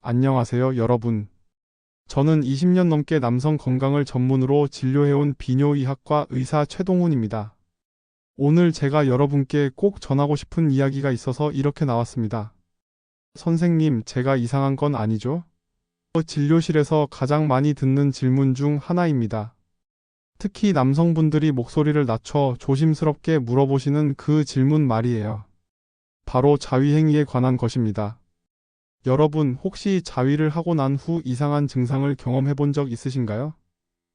안녕하세요, 여러분. 저는 20년 넘게 남성 건강을 전문으로 진료해온 비뇨의학과 의사 최동훈입니다. 오늘 제가 여러분께 꼭 전하고 싶은 이야기가 있어서 이렇게 나왔습니다. 선생님, 제가 이상한 건 아니죠? 진료실에서 가장 많이 듣는 질문 중 하나입니다. 특히 남성분들이 목소리를 낮춰 조심스럽게 물어보시는 그 질문 말이에요. 바로 자위행위에 관한 것입니다. 여러분, 혹시 자위를 하고 난 후 이상한 증상을 경험해 본 적 있으신가요?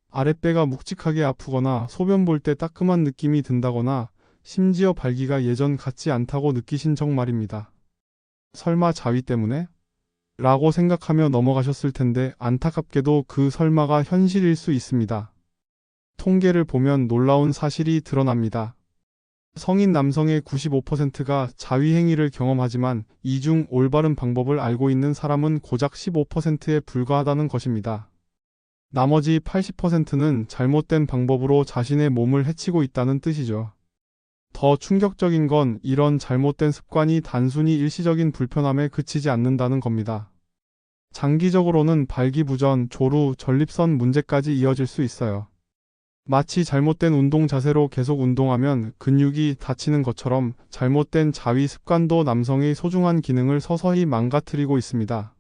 아랫배가 묵직하게 아프거나 소변 볼 때 따끔한 느낌이 든다거나 심지어 발기가 예전 같지 않다고 느끼신 적 말입니다. 설마 자위 때문에? 라고 생각하며 넘어가셨을 텐데 안타깝게도 그 설마가 현실일 수 있습니다. 통계를 보면 놀라운 사실이 드러납니다. 성인 남성의 95%가 자위행위를 경험하지만 이 중 올바른 방법을 알고 있는 사람은 고작 15%에 불과하다는 것입니다. 나머지 80%는 잘못된 방법으로 자신의 몸을 해치고 있다는 뜻이죠. 더 충격적인 건 이런 잘못된 습관이 단순히 일시적인 불편함에 그치지 않는다는 겁니다. 장기적으로는 발기부전, 조루, 전립선 문제까지 이어질 수 있어요. 마치 잘못된 운동 자세로 계속 운동하면 근육이 다치는 것처럼 잘못된 자위 습관도 남성의 소중한 기능을 서서히 망가뜨리고 있습니다.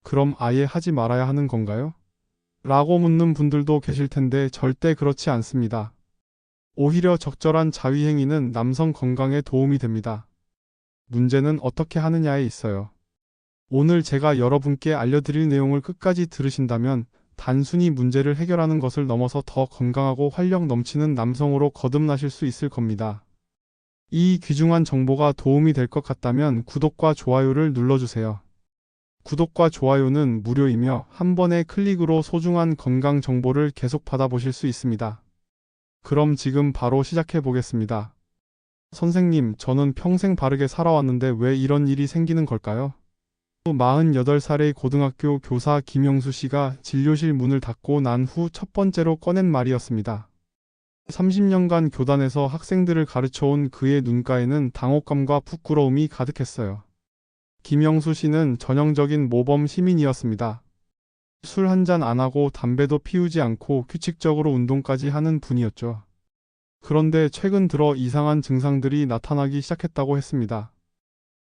그럼 아예 하지 말아야 하는 건가요? 라고 묻는 분들도 계실 텐데 절대 그렇지 않습니다. 오히려 적절한 자위 행위는 남성 건강에 도움이 됩니다. 문제는 어떻게 하느냐에 있어요. 오늘 제가 여러분께 알려드릴 내용을 끝까지 들으신다면 단순히 문제를 해결하는 것을 넘어서 더 건강하고 활력 넘치는 남성으로 거듭나실 수 있을 겁니다. 이 귀중한 정보가 도움이 될 것 같다면 구독과 좋아요를 눌러주세요. 구독과 좋아요는 무료이며 한 번의 클릭으로 소중한 건강 정보를 계속 받아보실 수 있습니다. 그럼 지금 바로 시작해 보겠습니다. 선생님, 저는 평생 바르게 살아왔는데 왜 이런 일이 생기는 걸까요? 48살의 고등학교 교사 김영수 씨가 진료실 문을 닫고 난 후 첫 번째로 꺼낸 말이었습니다. 30년간 교단에서 학생들을 가르쳐온 그의 눈가에는 당혹감과 부끄러움이 가득했어요. 김영수 씨는 전형적인 모범 시민이었습니다. 술 한 잔 안 하고 담배도 피우지 않고 규칙적으로 운동까지 하는 분이었죠. 그런데 최근 들어 이상한 증상들이 나타나기 시작했다고 했습니다.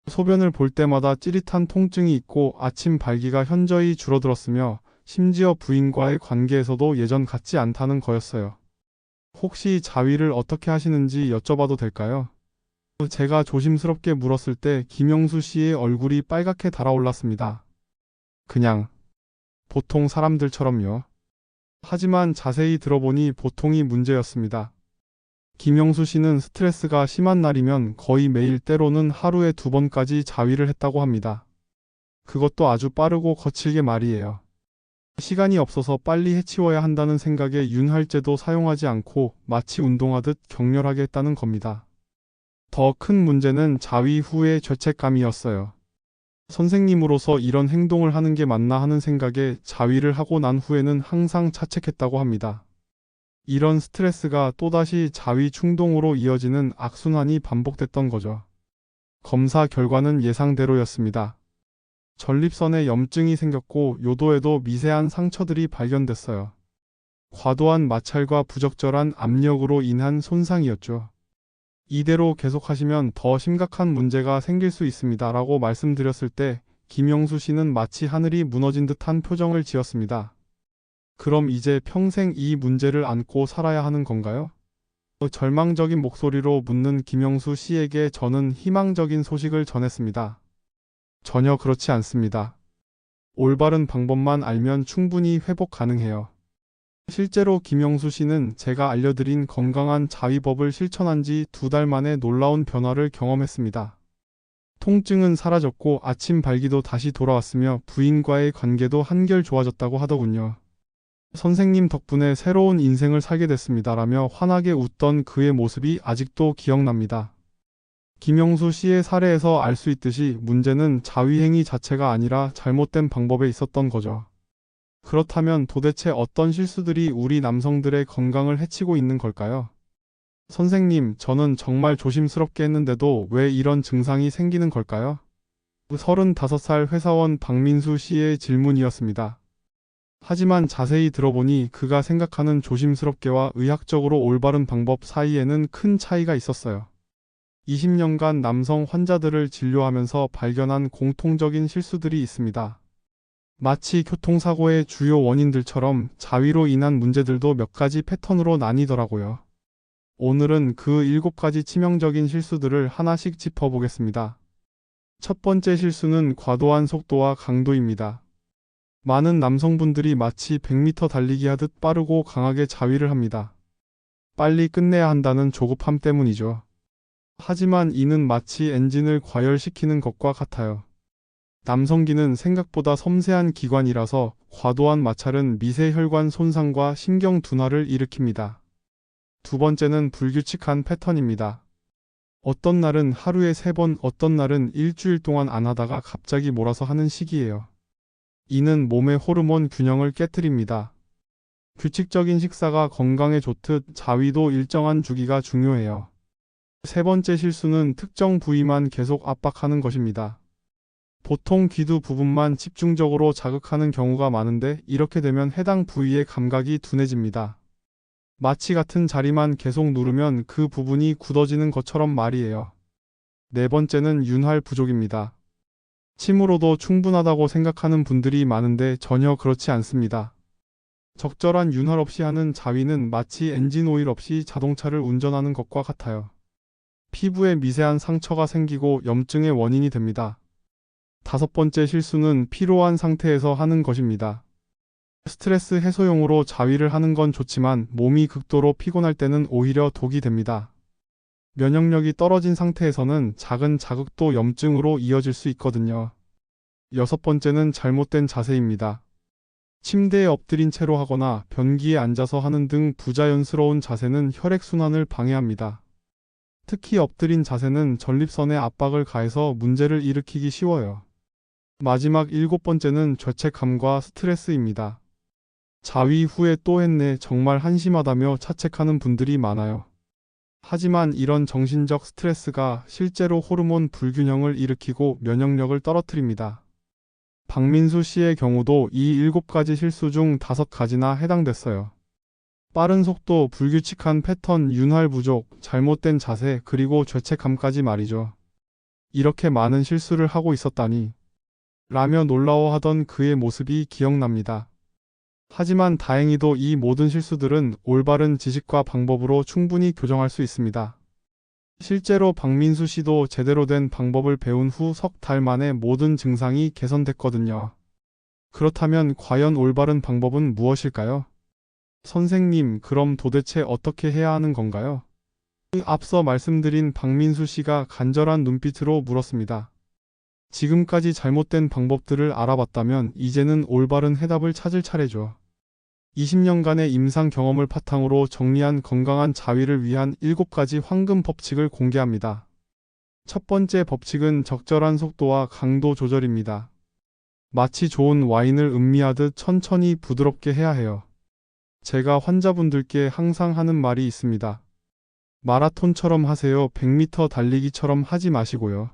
소변을 볼 때마다 찌릿한 통증이 있고 아침 발기가 현저히 줄어들었으며 심지어 부인과의 관계에서도 예전 같지 않다는 거였어요. 혹시 자위를 어떻게 하시는지 여쭤봐도 될까요? 제가 조심스럽게 물었을 때 김영수 씨의 얼굴이 빨갛게 달아올랐습니다. 그냥 보통 사람들처럼요. 하지만 자세히 들어보니 보통이 문제였습니다. 김영수 씨는 스트레스가 심한 날이면 거의 매일 때로는 하루에 2번까지 자위를 했다고 합니다. 그것도 아주 빠르고 거칠게 말이에요. 시간이 없어서 빨리 해치워야 한다는 생각에 윤활제도 사용하지 않고 마치 운동하듯 격렬하게 했다는 겁니다. 더 큰 문제는 자위 후의 죄책감이었어요. 선생님으로서 이런 행동을 하는 게 맞나 하는 생각에 자위를 하고 난 후에는 항상 자책했다고 합니다. 이런 스트레스가 또다시 자위 충동으로 이어지는 악순환이 반복됐던 거죠. 검사 결과는 예상대로였습니다. 전립선에 염증이 생겼고 요도에도 미세한 상처들이 발견됐어요. 과도한 마찰과 부적절한 압력으로 인한 손상이었죠. 이대로 계속하시면 더 심각한 문제가 생길 수 있습니다. 라고 말씀드렸을 때 김영수 씨는 마치 하늘이 무너진 듯한 표정을 지었습니다. 그럼 이제 평생 이 문제를 안고 살아야 하는 건가요? 절망적인 목소리로 묻는 김영수 씨에게 저는 희망적인 소식을 전했습니다. 전혀 그렇지 않습니다. 올바른 방법만 알면 충분히 회복 가능해요. 실제로 김영수 씨는 제가 알려드린 건강한 자위법을 실천한 지 2달 만에 놀라운 변화를 경험했습니다. 통증은 사라졌고 아침 발기도 다시 돌아왔으며 부인과의 관계도 한결 좋아졌다고 하더군요. 선생님 덕분에 새로운 인생을 살게 됐습니다. 라며 환하게 웃던 그의 모습이 아직도 기억납니다. 김영수 씨의 사례에서 알 수 있듯이 문제는 자위행위 자체가 아니라 잘못된 방법에 있었던 거죠. 그렇다면 도대체 어떤 실수들이 우리 남성들의 건강을 해치고 있는 걸까요? 선생님, 저는 정말 조심스럽게 했는데도 왜 이런 증상이 생기는 걸까요? 35살 회사원 박민수 씨의 질문이었습니다. 하지만 자세히 들어보니 그가 생각하는 조심스럽게와 의학적으로 올바른 방법 사이에는 큰 차이가 있었어요. 20년간 남성 환자들을 진료하면서 발견한 공통적인 실수들이 있습니다. 마치 교통사고의 주요 원인들처럼 자위로 인한 문제들도 몇 가지 패턴으로 나뉘더라고요. 오늘은 그 7가지 치명적인 실수들을 하나씩 짚어보겠습니다. 첫 번째 실수는 과도한 속도와 강도입니다. 많은 남성분들이 마치 100m 달리기 하듯 빠르고 강하게 자위를 합니다. 빨리 끝내야 한다는 조급함 때문이죠. 하지만 이는 마치 엔진을 과열시키는 것과 같아요. 남성기는 생각보다 섬세한 기관이라서 과도한 마찰은 미세혈관 손상과 신경 둔화를 일으킵니다. 두 번째는 불규칙한 패턴입니다. 어떤 날은 하루에 3번, 어떤 날은 일주일 동안 안 하다가 갑자기 몰아서 하는 시기예요. 이는 몸의 호르몬 균형을 깨뜨립니다. 규칙적인 식사가 건강에 좋듯 자위도 일정한 주기가 중요해요. 세 번째 실수는 특정 부위만 계속 압박하는 것입니다. 보통 귀두 부분만 집중적으로 자극하는 경우가 많은데 이렇게 되면 해당 부위의 감각이 둔해집니다. 마취 같은 자리만 계속 누르면 그 부분이 굳어지는 것처럼 말이에요. 네 번째는 윤활 부족입니다. 침으로도 충분하다고 생각하는 분들이 많은데 전혀 그렇지 않습니다. 적절한 윤활 없이 하는 자위는 마치 엔진 오일 없이 자동차를 운전하는 것과 같아요. 피부에 미세한 상처가 생기고 염증의 원인이 됩니다. 다섯 번째 실수는 피로한 상태에서 하는 것입니다. 스트레스 해소용으로 자위를 하는 건 좋지만 몸이 극도로 피곤할 때는 오히려 독이 됩니다. 면역력이 떨어진 상태에서는 작은 자극도 염증으로 이어질 수 있거든요. 여섯 번째는 잘못된 자세입니다. 침대에 엎드린 채로 하거나 변기에 앉아서 하는 등 부자연스러운 자세는 혈액순환을 방해합니다. 특히 엎드린 자세는 전립선에 압박을 가해서 문제를 일으키기 쉬워요. 마지막 7번째는 죄책감과 스트레스입니다. 자위 후에 또 했네, 정말 한심하다며 자책하는 분들이 많아요. 하지만 이런 정신적 스트레스가 실제로 호르몬 불균형을 일으키고 면역력을 떨어뜨립니다. 박민수 씨의 경우도 이 7가지 실수 중 5가지나 해당됐어요. 빠른 속도, 불규칙한 패턴, 윤활 부족, 잘못된 자세, 그리고 죄책감까지 말이죠. 이렇게 많은 실수를 하고 있었다니 라며 놀라워하던 그의 모습이 기억납니다. 하지만 다행히도 이 모든 실수들은 올바른 지식과 방법으로 충분히 교정할 수 있습니다. 실제로 박민수 씨도 제대로 된 방법을 배운 후 석 달 만에 모든 증상이 개선됐거든요. 그렇다면 과연 올바른 방법은 무엇일까요? 선생님, 그럼 도대체 어떻게 해야 하는 건가요? 앞서 말씀드린 박민수 씨가 간절한 눈빛으로 물었습니다. 지금까지 잘못된 방법들을 알아봤다면 이제는 올바른 해답을 찾을 차례죠. 20년간의 임상 경험을 바탕으로 정리한 건강한 자위를 위한 7가지 황금 법칙을 공개합니다. 첫 번째 법칙은 적절한 속도와 강도 조절입니다. 마치 좋은 와인을 음미하듯 천천히 부드럽게 해야 해요. 제가 환자분들께 항상 하는 말이 있습니다. 마라톤처럼 하세요. 100m 달리기처럼 하지 마시고요.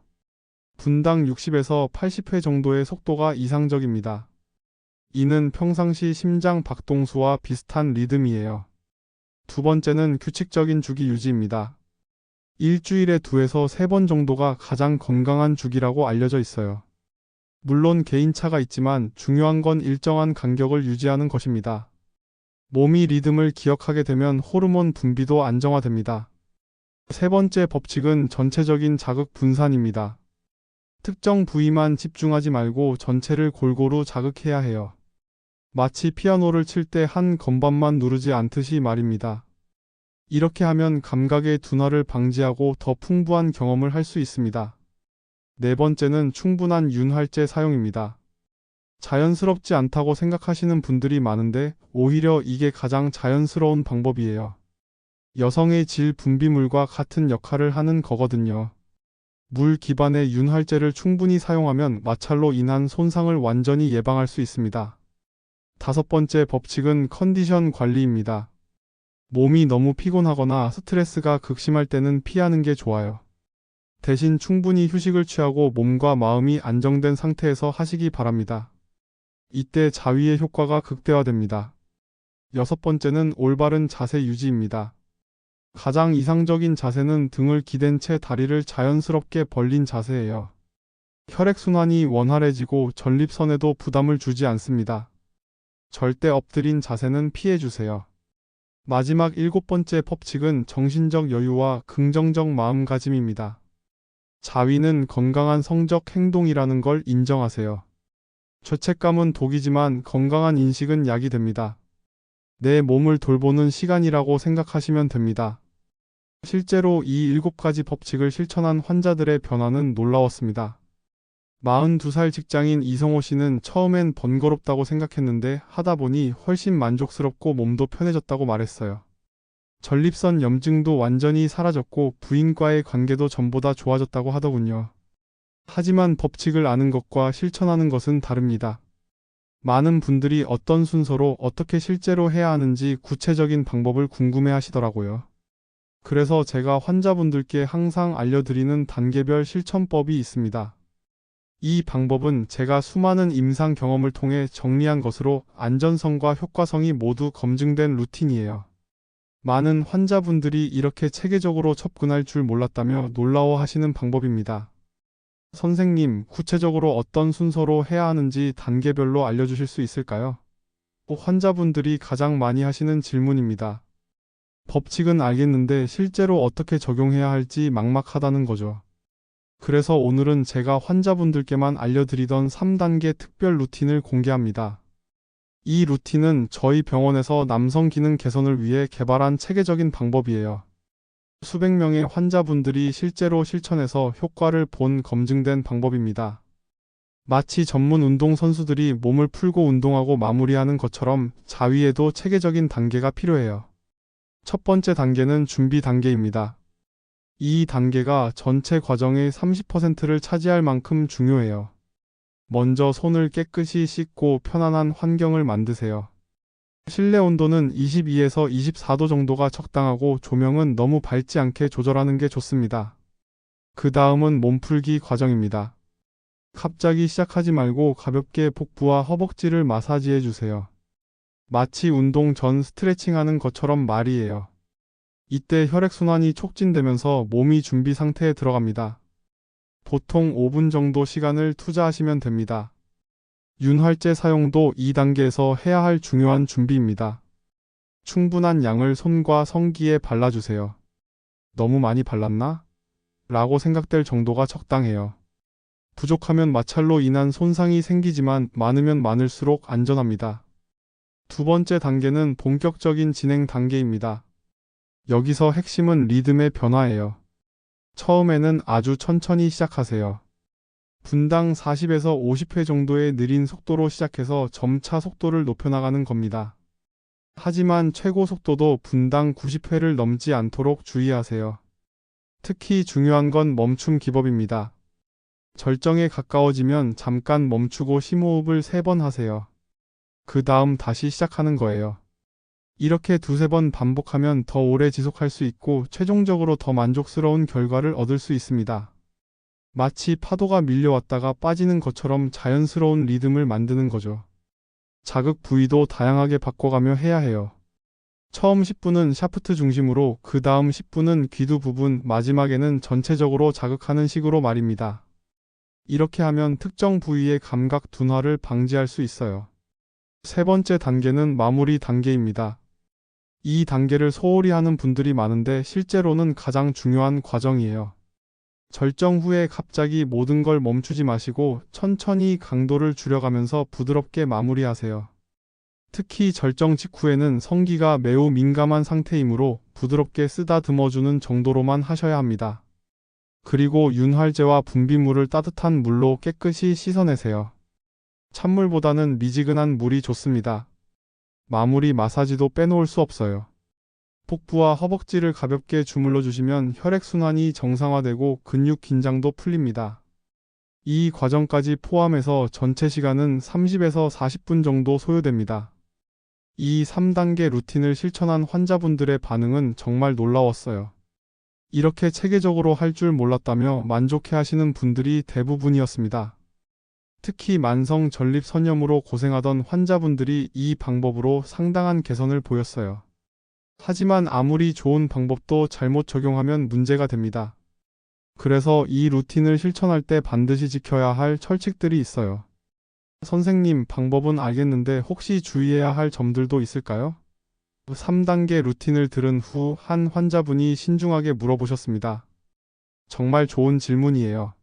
분당 60에서 80회 정도의 속도가 이상적입니다. 이는 평상시 심장 박동수와 비슷한 리듬이에요. 두 번째는 규칙적인 주기 유지입니다. 일주일에 2에서 3번 정도가 가장 건강한 주기라고 알려져 있어요. 물론 개인차가 있지만 중요한 건 일정한 간격을 유지하는 것입니다. 몸이 리듬을 기억하게 되면 호르몬 분비도 안정화됩니다. 세 번째 법칙은 전체적인 자극 분산입니다. 특정 부위만 집중하지 말고 전체를 골고루 자극해야 해요. 마치 피아노를 칠 때 한 건반만 누르지 않듯이 말입니다. 이렇게 하면 감각의 둔화를 방지하고 더 풍부한 경험을 할 수 있습니다. 네 번째는 충분한 윤활제 사용입니다. 자연스럽지 않다고 생각하시는 분들이 많은데 오히려 이게 가장 자연스러운 방법이에요. 여성의 질 분비물과 같은 역할을 하는 거거든요. 물 기반의 윤활제를 충분히 사용하면 마찰로 인한 손상을 완전히 예방할 수 있습니다. 다섯 번째 법칙은 컨디션 관리입니다. 몸이 너무 피곤하거나 스트레스가 극심할 때는 피하는 게 좋아요. 대신 충분히 휴식을 취하고 몸과 마음이 안정된 상태에서 하시기 바랍니다. 이때 자위의 효과가 극대화됩니다. 여섯 번째는 올바른 자세 유지입니다. 가장 이상적인 자세는 등을 기댄 채 다리를 자연스럽게 벌린 자세예요. 혈액순환이 원활해지고 전립선에도 부담을 주지 않습니다. 절대 엎드린 자세는 피해주세요. 마지막 일곱 번째 법칙은 정신적 여유와 긍정적 마음가짐입니다. 자위는 건강한 성적 행동이라는 걸 인정하세요. 죄책감은 독이지만 건강한 인식은 약이 됩니다. 내 몸을 돌보는 시간이라고 생각하시면 됩니다. 실제로 이 7가지 법칙을 실천한 환자들의 변화는 놀라웠습니다. 42살 직장인 이성호 씨는 처음엔 번거롭다고 생각했는데 하다 보니 훨씬 만족스럽고 몸도 편해졌다고 말했어요. 전립선 염증도 완전히 사라졌고 부인과의 관계도 전보다 좋아졌다고 하더군요. 하지만 법칙을 아는 것과 실천하는 것은 다릅니다. 많은 분들이 어떤 순서로 어떻게 실제로 해야 하는지 구체적인 방법을 궁금해 하시더라고요. 그래서 제가 환자분들께 항상 알려드리는 단계별 실천법이 있습니다. 이 방법은 제가 수많은 임상 경험을 통해 정리한 것으로 안전성과 효과성이 모두 검증된 루틴이에요. 많은 환자분들이 이렇게 체계적으로 접근할 줄 몰랐다며 놀라워하시는 방법입니다. 선생님, 구체적으로 어떤 순서로 해야 하는지 단계별로 알려주실 수 있을까요? 환자분들이 가장 많이 하시는 질문입니다. 법칙은 알겠는데 실제로 어떻게 적용해야 할지 막막하다는 거죠. 그래서 오늘은 제가 환자분들께만 알려드리던 3단계 특별 루틴을 공개합니다. 이 루틴은 저희 병원에서 남성 기능 개선을 위해 개발한 체계적인 방법이에요. 수백 명의 환자분들이 실제로 실천해서 효과를 본 검증된 방법입니다. 마치 전문 운동선수들이 몸을 풀고 운동하고 마무리하는 것처럼 자위에도 체계적인 단계가 필요해요. 첫 번째 단계는 준비 단계입니다. 이 단계가 전체 과정의 30%를 차지할 만큼 중요해요. 먼저 손을 깨끗이 씻고 편안한 환경을 만드세요. 실내 온도는 22에서 24도 정도가 적당하고 조명은 너무 밝지 않게 조절하는 게 좋습니다. 그 다음은 몸풀기 과정입니다. 갑자기 시작하지 말고 가볍게 복부와 허벅지를 마사지해 주세요. 마치 운동 전 스트레칭하는 것처럼 말이에요. 이때 혈액순환이 촉진되면서 몸이 준비 상태에 들어갑니다. 보통 5분 정도 시간을 투자하시면 됩니다. 윤활제 사용도 2단계에서 해야 할 중요한 준비입니다. 충분한 양을 손과 성기에 발라주세요. 너무 많이 발랐나? 라고 생각될 정도가 적당해요. 부족하면 마찰로 인한 손상이 생기지만 많으면 많을수록 안전합니다. 두 번째 단계는 본격적인 진행 단계입니다. 여기서 핵심은 리듬의 변화예요. 처음에는 아주 천천히 시작하세요. 분당 40에서 50회 정도의 느린 속도로 시작해서 점차 속도를 높여나가는 겁니다. 하지만 최고 속도도 분당 90회를 넘지 않도록 주의하세요. 특히 중요한 건 멈춤 기법입니다. 절정에 가까워지면 잠깐 멈추고 심호흡을 3번 하세요. 그 다음 다시 시작하는 거예요. 이렇게 두세 번 반복하면 더 오래 지속할 수 있고 최종적으로 더 만족스러운 결과를 얻을 수 있습니다. 마치 파도가 밀려왔다가 빠지는 것처럼 자연스러운 리듬을 만드는 거죠. 자극 부위도 다양하게 바꿔가며 해야 해요. 처음 10분은 샤프트 중심으로, 그 다음 10분은 귀두 부분, 마지막에는 전체적으로 자극하는 식으로 말입니다. 이렇게 하면 특정 부위의 감각 둔화를 방지할 수 있어요. 세 번째 단계는 마무리 단계입니다. 이 단계를 소홀히 하는 분들이 많은데 실제로는 가장 중요한 과정이에요. 절정 후에 갑자기 모든 걸 멈추지 마시고 천천히 강도를 줄여가면서 부드럽게 마무리하세요. 특히 절정 직후에는 성기가 매우 민감한 상태이므로 부드럽게 쓰다듬어주는 정도로만 하셔야 합니다. 그리고 윤활제와 분비물을 따뜻한 물로 깨끗이 씻어내세요. 찬물보다는 미지근한 물이 좋습니다. 마무리 마사지도 빼놓을 수 없어요. 복부와 허벅지를 가볍게 주물러 주시면 혈액순환이 정상화되고 근육 긴장도 풀립니다. 이 과정까지 포함해서 전체 시간은 30에서 40분 정도 소요됩니다. 이 3단계 루틴을 실천한 환자분들의 반응은 정말 놀라웠어요. 이렇게 체계적으로 할 줄 몰랐다며 만족해 하시는 분들이 대부분이었습니다. 특히 만성 전립 선염으로 고생하던 환자분들이 이 방법으로 상당한 개선을 보였어요. 하지만 아무리 좋은 방법도 잘못 적용하면 문제가 됩니다. 그래서 이 루틴을 실천할 때 반드시 지켜야 할 철칙들이 있어요. 선생님, 방법은 알겠는데 혹시 주의해야 할 점들도 있을까요? 3단계 루틴을 들은 후 한 환자분이 신중하게 물어보셨습니다. 정말 좋은 질문이에요.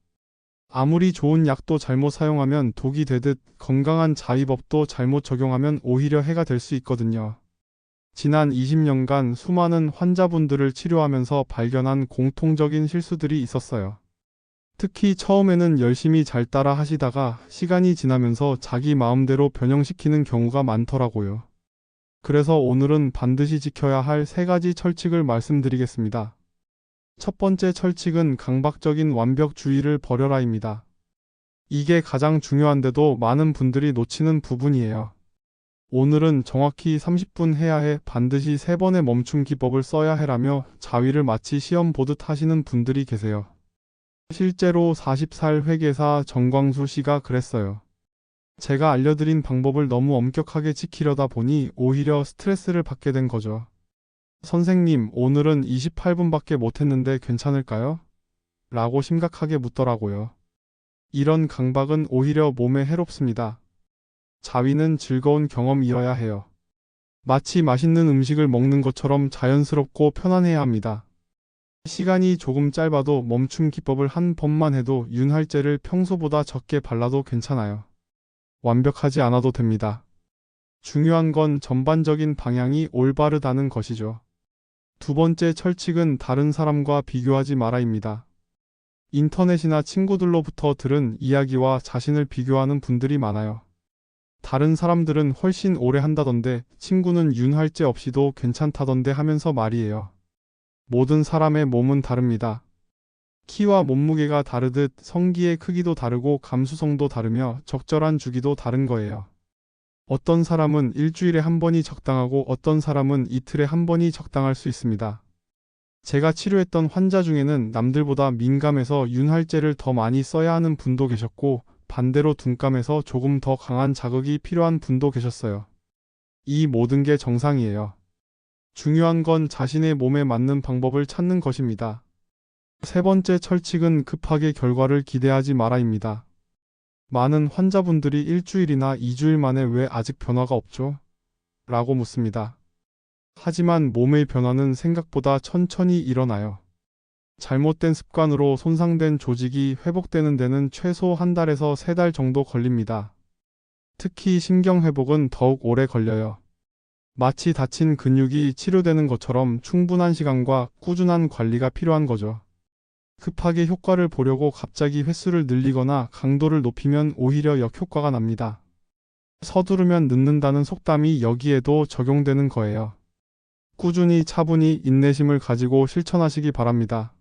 아무리 좋은 약도 잘못 사용하면 독이 되듯 건강한 자위법도 잘못 적용하면 오히려 해가 될 수 있거든요. 지난 20년간 수많은 환자분들을 치료하면서 발견한 공통적인 실수들이 있었어요. 특히 처음에는 열심히 잘 따라 하시다가 시간이 지나면서 자기 마음대로 변형시키는 경우가 많더라고요. 그래서 오늘은 반드시 지켜야 할 3가지 철칙을 말씀드리겠습니다. 첫 번째 철칙은 강박적인 완벽주의를 버려라입니다. 이게 가장 중요한데도 많은 분들이 놓치는 부분이에요. 오늘은 정확히 30분 해야 해, 반드시 3번의 멈춤 기법을 써야 해라며 자위를 마치 시험 보듯 하시는 분들이 계세요. 실제로 40살 회계사 정광수 씨가 그랬어요. 제가 알려드린 방법을 너무 엄격하게 지키려다 보니 오히려 스트레스를 받게 된 거죠. 선생님, 오늘은 28분밖에 못했는데 괜찮을까요? 라고 심각하게 묻더라고요. 이런 강박은 오히려 몸에 해롭습니다. 자위는 즐거운 경험이어야 해요. 마치 맛있는 음식을 먹는 것처럼 자연스럽고 편안해야 합니다. 시간이 조금 짧아도 멈춤 기법을 한 번만 해도 윤활제를 평소보다 적게 발라도 괜찮아요. 완벽하지 않아도 됩니다. 중요한 건 전반적인 방향이 올바르다는 것이죠. 두 번째 철칙은 다른 사람과 비교하지 마라입니다. 인터넷이나 친구들로부터 들은 이야기와 자신을 비교하는 분들이 많아요. 다른 사람들은 훨씬 오래 한다던데 친구는 윤활제 없이도 괜찮다던데 하면서 말이에요. 모든 사람의 몸은 다릅니다. 키와 몸무게가 다르듯 성기의 크기도 다르고 감수성도 다르며 적절한 주기도 다른 거예요. 어떤 사람은 일주일에 한 번이 적당하고 어떤 사람은 이틀에 한 번이 적당할 수 있습니다. 제가 치료했던 환자 중에는 남들보다 민감해서 윤활제를 더 많이 써야 하는 분도 계셨고 반대로 둔감해서 조금 더 강한 자극이 필요한 분도 계셨어요. 이 모든 게 정상이에요. 중요한 건 자신의 몸에 맞는 방법을 찾는 것입니다. 세 번째 철칙은 급하게 결과를 기대하지 마라입니다. 많은 환자분들이 일주일이나 2주일 만에 왜 아직 변화가 없죠? 라고 묻습니다. 하지만 몸의 변화는 생각보다 천천히 일어나요. 잘못된 습관으로 손상된 조직이 회복되는 데는 최소 1달에서 3달 정도 걸립니다. 특히 신경회복은 더욱 오래 걸려요. 마치 다친 근육이 치료되는 것처럼 충분한 시간과 꾸준한 관리가 필요한 거죠. 급하게 효과를 보려고 갑자기 횟수를 늘리거나 강도를 높이면 오히려 역효과가 납니다. 서두르면 늦는다는 속담이 여기에도 적용되는 거예요. 꾸준히 차분히 인내심을 가지고 실천하시기 바랍니다.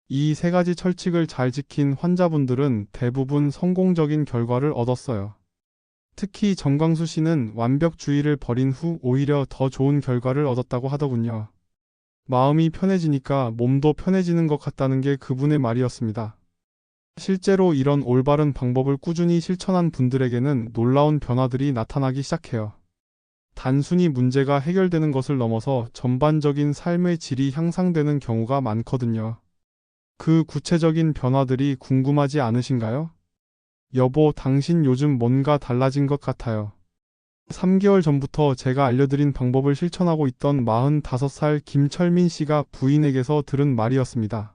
이 3가지 철칙을 잘 지킨 환자분들은 대부분 성공적인 결과를 얻었어요. 특히 정광수 씨는 완벽주의를 버린 후 오히려 더 좋은 결과를 얻었다고 하더군요. 마음이 편해지니까 몸도 편해지는 것 같다는 게 그분의 말이었습니다. 실제로 이런 올바른 방법을 꾸준히 실천한 분들에게는 놀라운 변화들이 나타나기 시작해요. 단순히 문제가 해결되는 것을 넘어서 전반적인 삶의 질이 향상되는 경우가 많거든요. 그 구체적인 변화들이 궁금하지 않으신가요? 여보, 당신 요즘 뭔가 달라진 것 같아요. 3개월 전부터 제가 알려드린 방법을 실천하고 있던 45살 김철민 씨가 부인에게서 들은 말이었습니다.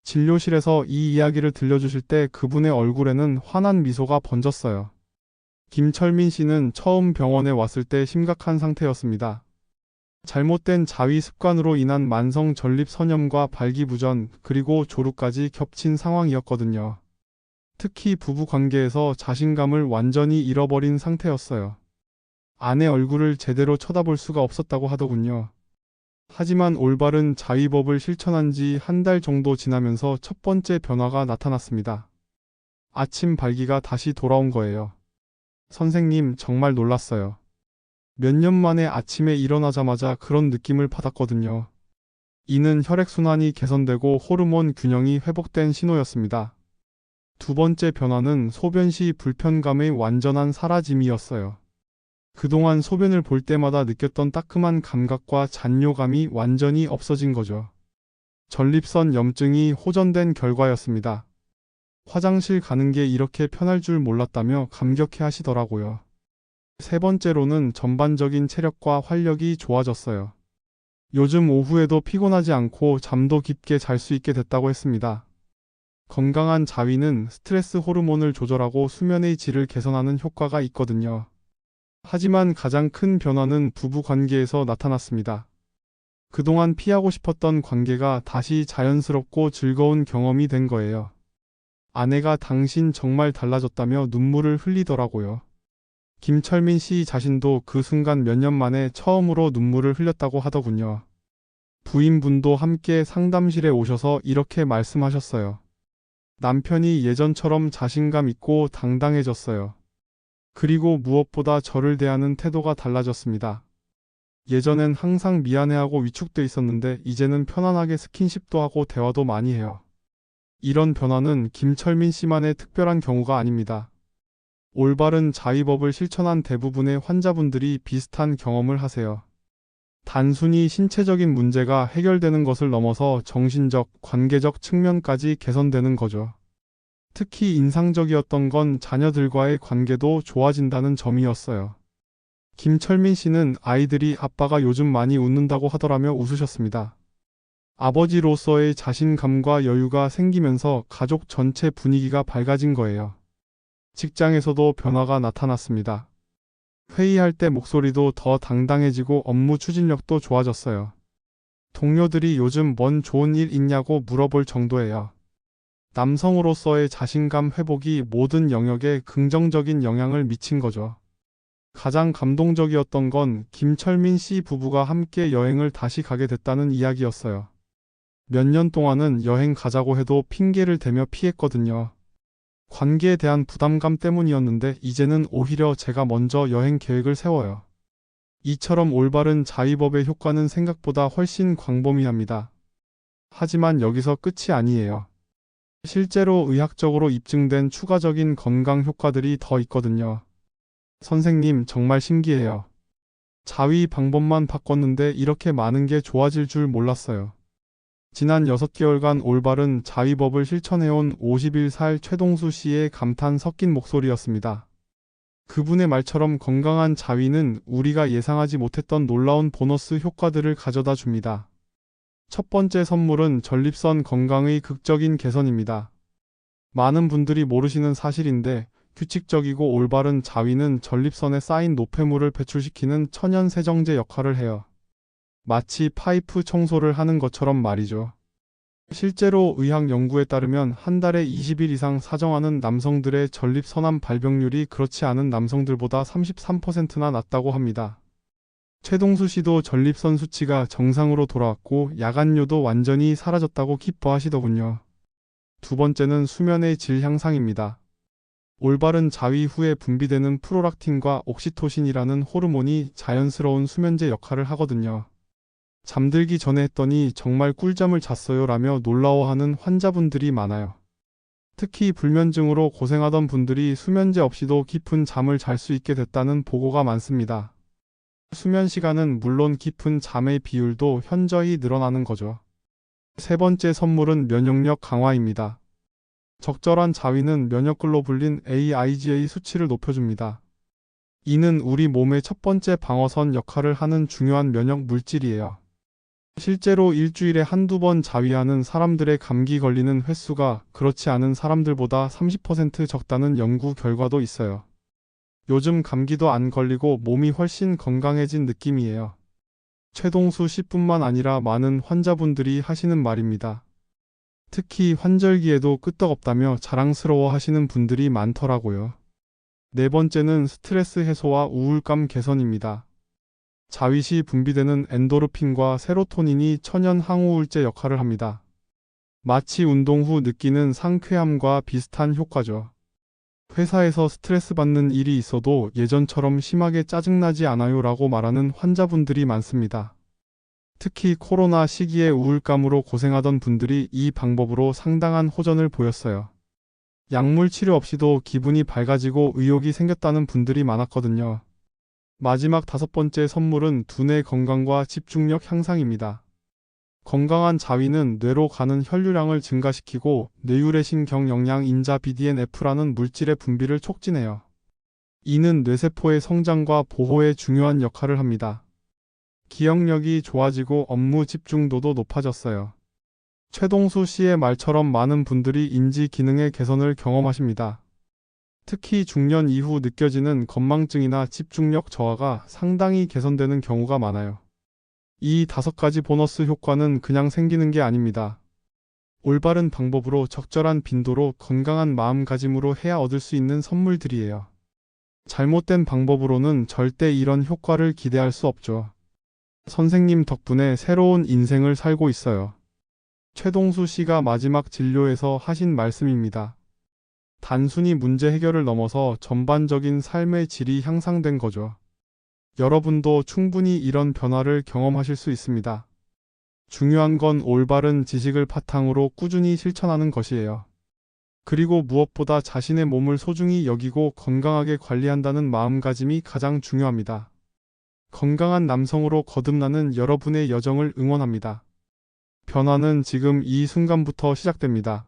진료실에서 이 이야기를 들려주실 때 그분의 얼굴에는 환한 미소가 번졌어요. 김철민 씨는 처음 병원에 왔을 때 심각한 상태였습니다. 잘못된 자위 습관으로 인한 만성 전립 선염과 발기부전 그리고 조루까지 겹친 상황이었거든요. 특히 부부 관계에서 자신감을 완전히 잃어버린 상태였어요. 아내 얼굴을 제대로 쳐다볼 수가 없었다고 하더군요. 하지만 올바른 자위법을 실천한 지 1달 정도 지나면서 첫 번째 변화가 나타났습니다. 아침 발기가 다시 돌아온 거예요. 선생님, 정말 놀랐어요. 몇 년 만에 아침에 일어나자마자 그런 느낌을 받았거든요. 이는 혈액순환이 개선되고 호르몬 균형이 회복된 신호였습니다. 두 번째 변화는 소변 시 불편감의 완전한 사라짐이었어요. 그동안 소변을 볼 때마다 느꼈던 따끔한 감각과 잔뇨감이 완전히 없어진 거죠. 전립선 염증이 호전된 결과였습니다. 화장실 가는 게 이렇게 편할 줄 몰랐다며 감격해 하시더라고요. 세 번째로는 전반적인 체력과 활력이 좋아졌어요. 요즘 오후에도 피곤하지 않고 잠도 깊게 잘 수 있게 됐다고 했습니다. 건강한 자위는 스트레스 호르몬을 조절하고 수면의 질을 개선하는 효과가 있거든요. 하지만 가장 큰 변화는 부부 관계에서 나타났습니다. 그동안 피하고 싶었던 관계가 다시 자연스럽고 즐거운 경험이 된 거예요. 아내가 당신 정말 달라졌다며 눈물을 흘리더라고요. 김철민 씨 자신도 그 순간 몇 년 만에 처음으로 눈물을 흘렸다고 하더군요. 부인분도 함께 상담실에 오셔서 이렇게 말씀하셨어요. 남편이 예전처럼 자신감 있고 당당해졌어요. 그리고 무엇보다 저를 대하는 태도가 달라졌습니다. 예전엔 항상 미안해하고 위축돼 있었는데 이제는 편안하게 스킨십도 하고 대화도 많이 해요. 이런 변화는 김철민 씨만의 특별한 경우가 아닙니다. 올바른 자위법을 실천한 대부분의 환자분들이 비슷한 경험을 하세요. 단순히 신체적인 문제가 해결되는 것을 넘어서 정신적, 관계적 측면까지 개선되는 거죠. 특히 인상적이었던 건 자녀들과의 관계도 좋아진다는 점이었어요. 김철민 씨는 아이들이 아빠가 요즘 많이 웃는다고 하더라며 웃으셨습니다. 아버지로서의 자신감과 여유가 생기면서 가족 전체 분위기가 밝아진 거예요. 직장에서도 변화가 나타났습니다. 회의할 때 목소리도 더 당당해지고 업무 추진력도 좋아졌어요. 동료들이 요즘 뭔 좋은 일 있냐고 물어볼 정도예요. 남성으로서의 자신감 회복이 모든 영역에 긍정적인 영향을 미친 거죠. 가장 감동적이었던 건 김철민 씨 부부가 함께 여행을 다시 가게 됐다는 이야기였어요. 몇 년 동안은 여행 가자고 해도 핑계를 대며 피했거든요. 관계에 대한 부담감 때문이었는데 이제는 오히려 제가 먼저 여행 계획을 세워요. 이처럼 올바른 자위법의 효과는 생각보다 훨씬 광범위합니다. 하지만 여기서 끝이 아니에요. 실제로 의학적으로 입증된 추가적인 건강 효과들이 더 있거든요. 선생님, 정말 신기해요. 자위 방법만 바꿨는데 이렇게 많은 게 좋아질 줄 몰랐어요. 지난 6개월간 올바른 자위법을 실천해온 51살 최동수 씨의 감탄 섞인 목소리였습니다. 그분의 말처럼 건강한 자위는 우리가 예상하지 못했던 놀라운 보너스 효과들을 가져다 줍니다. 첫 번째 선물은 전립선 건강의 극적인 개선입니다. 많은 분들이 모르시는 사실인데 규칙적이고 올바른 자위는 전립선에 쌓인 노폐물을 배출시키는 천연 세정제 역할을 해요. 마치 파이프 청소를 하는 것처럼 말이죠. 실제로 의학 연구에 따르면 한 달에 20일 이상 사정하는 남성들의 전립선암 발병률이 그렇지 않은 남성들보다 33%나 낮다고 합니다. 최동수 씨도 전립선 수치가 정상으로 돌아왔고 야간뇨도 완전히 사라졌다고 기뻐하시더군요. 두 번째는 수면의 질 향상입니다. 올바른 자위 후에 분비되는 프로락틴과 옥시토신이라는 호르몬이 자연스러운 수면제 역할을 하거든요. 잠들기 전에 했더니 정말 꿀잠을 잤어요 라며 놀라워하는 환자분들이 많아요. 특히 불면증으로 고생하던 분들이 수면제 없이도 깊은 잠을 잘 수 있게 됐다는 보고가 많습니다. 수면 시간은 물론 깊은 잠의 비율도 현저히 늘어나는 거죠. 세 번째 선물은 면역력 강화입니다. 적절한 자위는 면역글로 불린 AIGA 수치를 높여줍니다. 이는 우리 몸의 첫 번째 방어선 역할을 하는 중요한 면역 물질이에요. 실제로 일주일에 한두 번 자위하는 사람들의 감기 걸리는 횟수가 그렇지 않은 사람들보다 30% 적다는 연구 결과도 있어요. 요즘 감기도 안 걸리고 몸이 훨씬 건강해진 느낌이에요. 최동수 씨뿐만 아니라 많은 환자분들이 하시는 말입니다. 특히 환절기에도 끄떡없다며 자랑스러워 하시는 분들이 많더라고요. 네 번째는 스트레스 해소와 우울감 개선입니다. 자위 시 분비되는 엔도르핀과 세로토닌이 천연 항우울제 역할을 합니다. 마치 운동 후 느끼는 상쾌함과 비슷한 효과죠. 회사에서 스트레스 받는 일이 있어도 예전처럼 심하게 짜증나지 않아요 라고 말하는 환자분들이 많습니다. 특히 코로나 시기에 우울감으로 고생하던 분들이 이 방법으로 상당한 호전을 보였어요. 약물 치료 없이도 기분이 밝아지고 의욕이 생겼다는 분들이 많았거든요. 마지막 5번째 선물은 두뇌 건강과 집중력 향상입니다. 건강한 자위는 뇌로 가는 혈류량을 증가시키고 뇌유래 신경 영양 인자 BDNF라는 물질의 분비를 촉진해요. 이는 뇌세포의 성장과 보호에 중요한 역할을 합니다. 기억력이 좋아지고 업무 집중도도 높아졌어요. 최동수 씨의 말처럼 많은 분들이 인지 기능의 개선을 경험하십니다. 특히 중년 이후 느껴지는 건망증이나 집중력 저하가 상당히 개선되는 경우가 많아요. 이 5가지 보너스 효과는 그냥 생기는 게 아닙니다. 올바른 방법으로 적절한 빈도로 건강한 마음가짐으로 해야 얻을 수 있는 선물들이에요. 잘못된 방법으로는 절대 이런 효과를 기대할 수 없죠. 선생님 덕분에 새로운 인생을 살고 있어요. 최동수 씨가 마지막 진료에서 하신 말씀입니다. 단순히 문제 해결을 넘어서 전반적인 삶의 질이 향상된 거죠. 여러분도 충분히 이런 변화를 경험하실 수 있습니다. 중요한 건 올바른 지식을 바탕으로 꾸준히 실천하는 것이에요. 그리고 무엇보다 자신의 몸을 소중히 여기고 건강하게 관리한다는 마음가짐이 가장 중요합니다. 건강한 남성으로 거듭나는 여러분의 여정을 응원합니다. 변화는 지금 이 순간부터 시작됩니다.